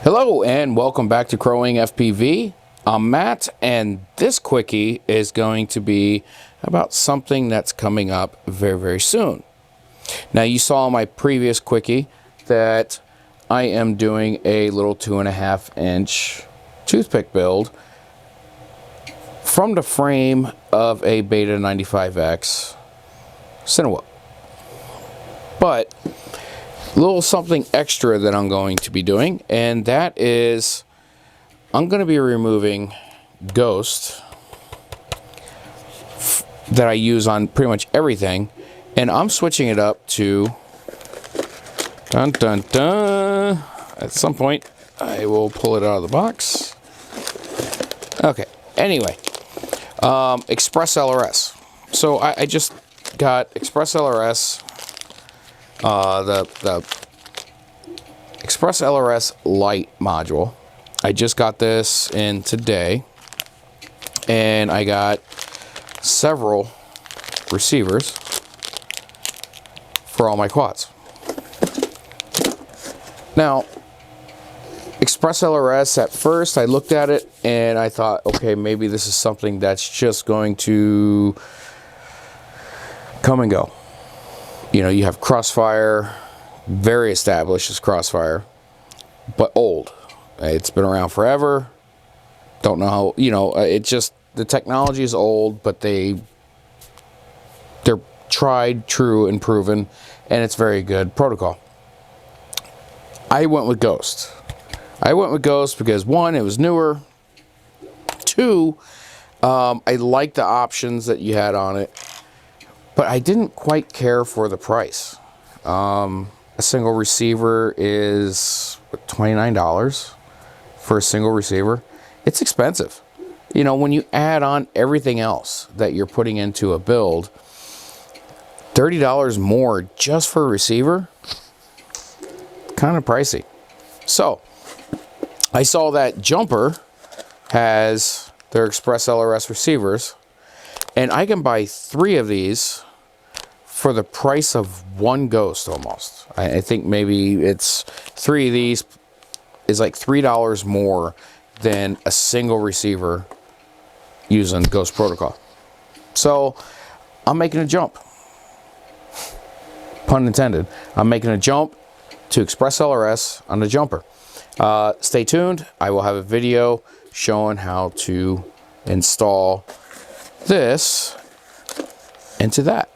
Hello and welcome back to Crowing FPV. I'm Matt, and this quickie is going to be about something that's coming up very soon. Now, you saw in my previous quickie that I am doing a little 2.5-inch toothpick build from the frame of a Beta 95X Cinewhoop. But a little something extra that I'm going to be doing, and that is I'm going to be removing Ghost that I use on pretty much everything, and I'm switching it up to dun dun dun. At some point I will pull it out of the box. Okay, anyway, ExpressLRS. So I just got ExpressLRS, the ExpressLRS Lite module. I just got this in today, and I got several receivers for all my quads. Now, ExpressLRS, at first I looked at it and I thought, okay, maybe this is something that's just going to come and go. You know, you have Crossfire, very established as Crossfire, but old. It's been around forever. Don't know how, you know, it just, the technology is old, but they're tried, true, and proven, and it's very good protocol. I went with Ghost. I went with Ghost because, one, it was newer. Two, I liked the options that you had on it, but I didn't quite care for the price. A single receiver is $29 for a single receiver. It's expensive. You know, when you add on everything else that you're putting into a build, $30 more just for a receiver, kind of pricey. So I saw that Jumper has their ExpressLRS receivers, and I can buy 3 of these for the price of one Ghost almost. I think maybe it's 3 of these is like $3 more than a single receiver using Ghost protocol. So I'm making a jump. Pun intended. I'm making a jump to ExpressLRS on the Jumper. Stay tuned. I will have a video showing how to install this into that.